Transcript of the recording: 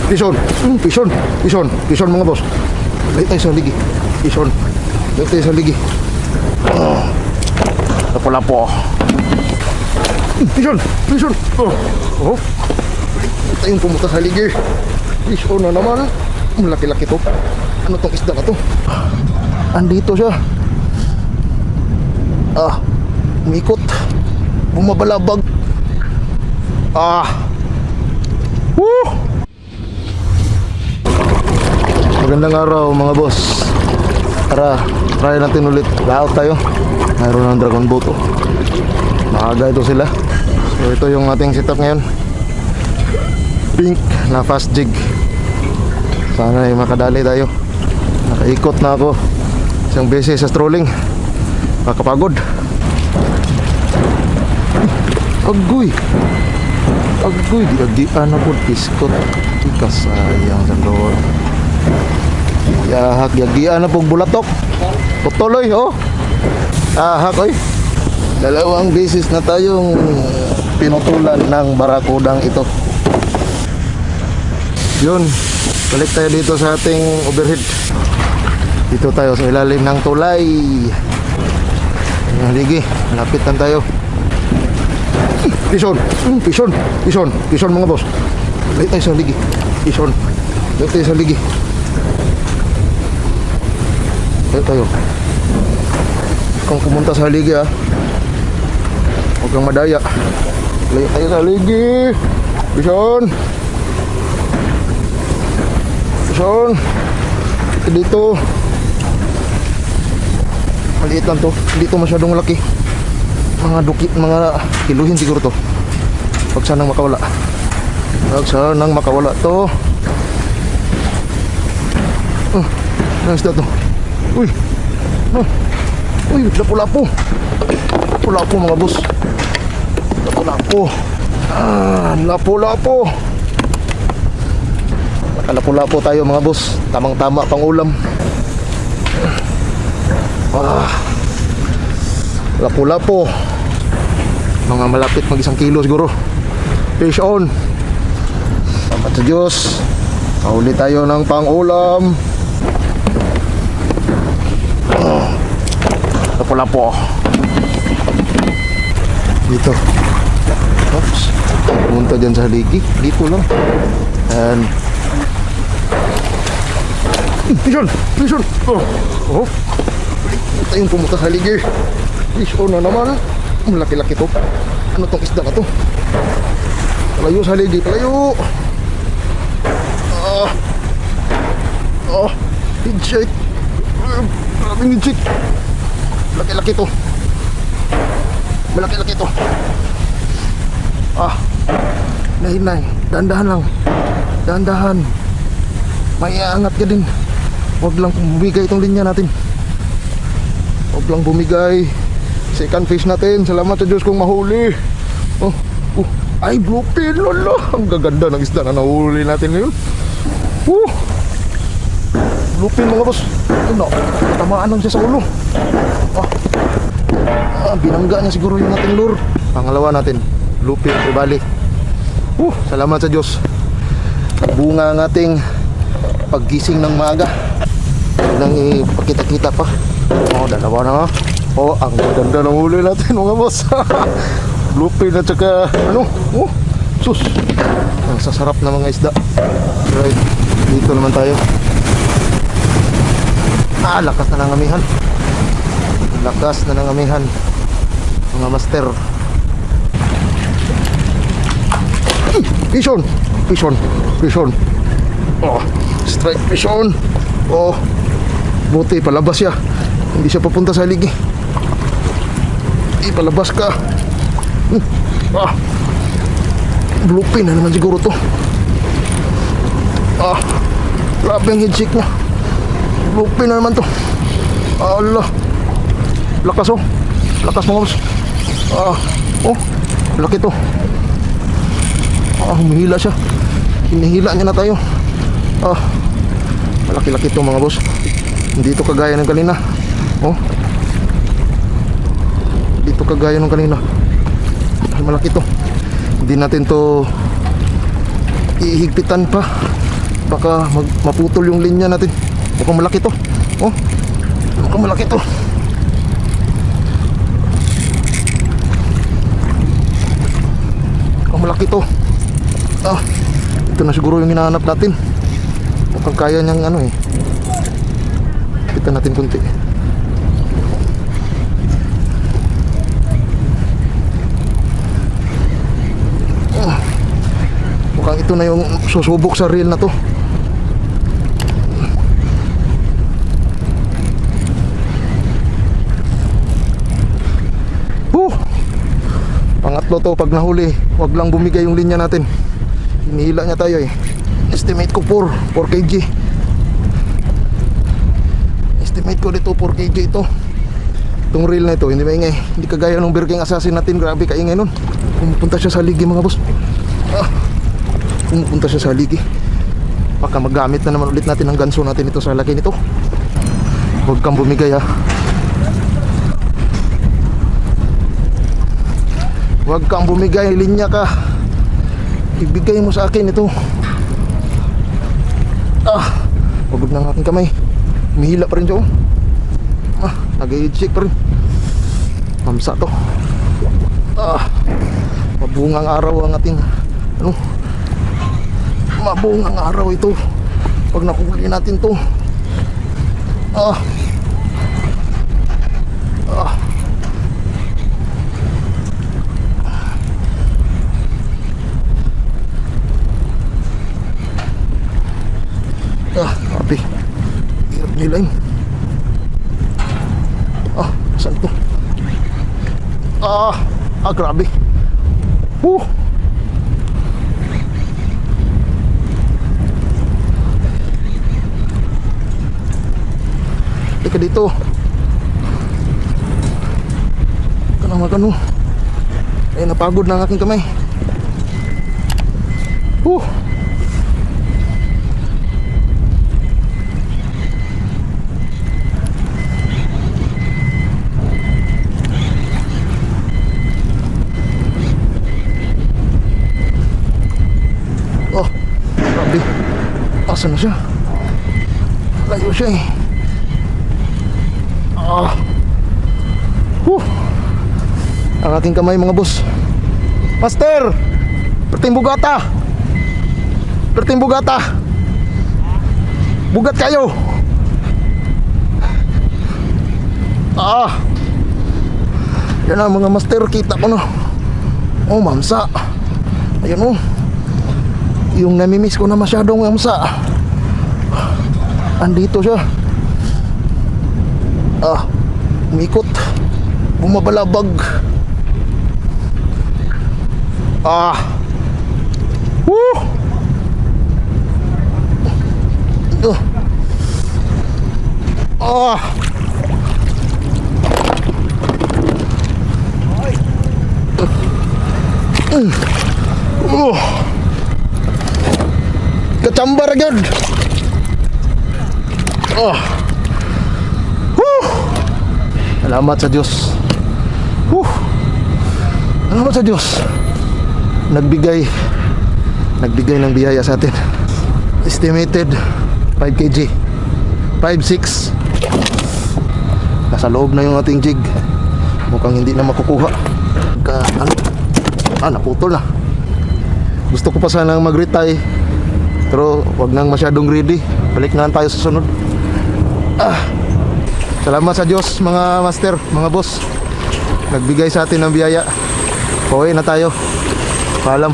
Pison mga boss. Layo tayo sa ligi. Layo tayo sa ligi. Lapo-lapo. Pison. Oh. Layo tayong pumunta sa ligi. Pison na naman. Malaki-laki to. Ano tong isda na to? Andito siya. Umikot. Bumabalabag. Woo! Magandang araw mga boss. Tara, try natin ulit. Laot tayo. Mayroon ng dragon boat. Maaga ito sila. So ito yung ating setup ngayon. Pink na fast jig. Sana ay makadali tayo. Nakaikot na ako isang beses sa strolling. Nakapagod. Agoy, giagian na po. Piskot. Ikasayang sa lor. Yahak, giagian na po bulatok. Putuloy, oh. Ahak, oy. Dalawang beses na tayong pinutulan ng barakudang ito. Yun, balik tayo dito sa ating overhead. Dito tayo sa ilalim ng tulay. Ligi, malapit lang tayo. Pison mga boss. Layo tayo sa ligi. Layo tayo sa ligi. Layo tayo. Kung pumunta sa ligi huwag kang madaya. Layo tayo sa ligi. Pison. Dito. Maliit lang to. Hindi to masyadong malaki. Mga kiluhin siguro to. Huwag sanang makawala to. Ano isda to? Uy, lapu-lapo mga boss. Lapu-lapo. Nakalapu-lapo tayo mga boss. Tamang-tama pang ulam. Lapu-lapo. Mga malapit mag 1 kilo siguro. Fish on. Salamat sa Diyos. Kahuli tayo ng pang-ulam. Lapu-lapo. Dito. Oops. Punta dyan sa ligi. Dito lang. And Pison. Oh. Ito yung pumunta sa ligi. Fish on na naman. Malaki-laki to. Ano tong isda na to? Palayo sa ligi, palayo. Headshot. Maraming headshot. Malaki-laki to. Nahinay. Dahan-dahan lang. Dahan-dahan. May aangat ka din. Huwag lang bumigay itong linya natin. Huwag lang bumigay. Second fish natin. Salamat sa Diyos kung mahuli. Ay, bluefin. Lolo. Ang gaganda ng isda na nahuli natin ngayon. Bluefin mga boss. Tamaan lang siya sa ulo. Binangga niya siguro yung ating lure. Pangalawa natin. Bluefin. Ibalik. Salamat sa Diyos. Bunga ng ating paggising ng maaga. Nang ipakita-kita pa. Dalawa na nga. Ang ganda ng huli natin mga boss. Bluefin at saka sus. Ang sasarap na mga isda. Right. Dito naman tayo. Lakas na ng amihan. Mga master. Pison. Strike pison. Buti palabas siya. Hindi siya papunta sa ligi. Palabas ka. Bluefin na naman siguro to. Grabe ang headshake niya. Bluefin na naman to. Allah. Lakas mga boss. Laki to. Humihila siya. Hinihila niya na tayo. Malaki-laki to mga boss. Hindi to kagaya ng kanina. Dito kagaya ng kanina. Malaki to. Hindi natin to ihigpitan pa. Baka maputol yung linya natin. Mukhang malaki to. Oh, mukhang malaki to. Mukhang malaki to. Ah, ito na siguro yung hinahanap natin. Mukhang kaya niyang ano eh. Kita natin kunti. Mukhang ito na yung susubok sa reel na to. Pangatlo to, pag nahuli, wag lang bumigay yung linya natin. Hinihila niya tayo eh. Estimate ko 4 kg. Estimate ko dito 4 kg ito. Itong reel na ito, hindi maingay. Hindi kagaya nung Birking Assassin natin, grabe kaingay nun. Pumupunta siya sa ligi mga boss. Pumupunta siya sa ligi. Baka magamit na naman ulit natin ang ganso natin ito sa laki nito. Huwag kang bumigay ha. Huwag kang bumigay, linya ka. Ibigay mo sa akin ito. Pagod na ang aking kamay. Umihila pa rin siya. Nag-i-check pa rin. Mamsa to. Mabungang araw ang ating mabungang araw ito. Pag nakuhuli natin to. Grabe. Hirap nila yun. Saan to? Grabe. Teka dito. Magano. Napagod na ang aking kamay. Grabe. Asan na siya? Layo siya eh. Ang aking kamay mga boss. Master! Perting bugata! Perting bugata! Bugat kayo! Yan na mga master, kita ko no. Mamsa. Ayun yung namimiss ko na masyadong mamsa. Andito siya. Umikot. Bumabalabag. Kacambar agad. Salamat sa Diyos. Salamat sa Diyos. Nagbigay ng biyaya sa atin. Estimated 5 kg 5-6. Nasa loob na yung ating jig. Mukhang hindi na makukuha. Naputol na. Gusto ko pa sanang mag-retire, pero wag nang masyadong greedy. Balik na tayo sa sunod. Salamat sa Diyos mga master, mga boss. Nagbigay sa atin ng biyaya. Pauwi na tayo. Paalam.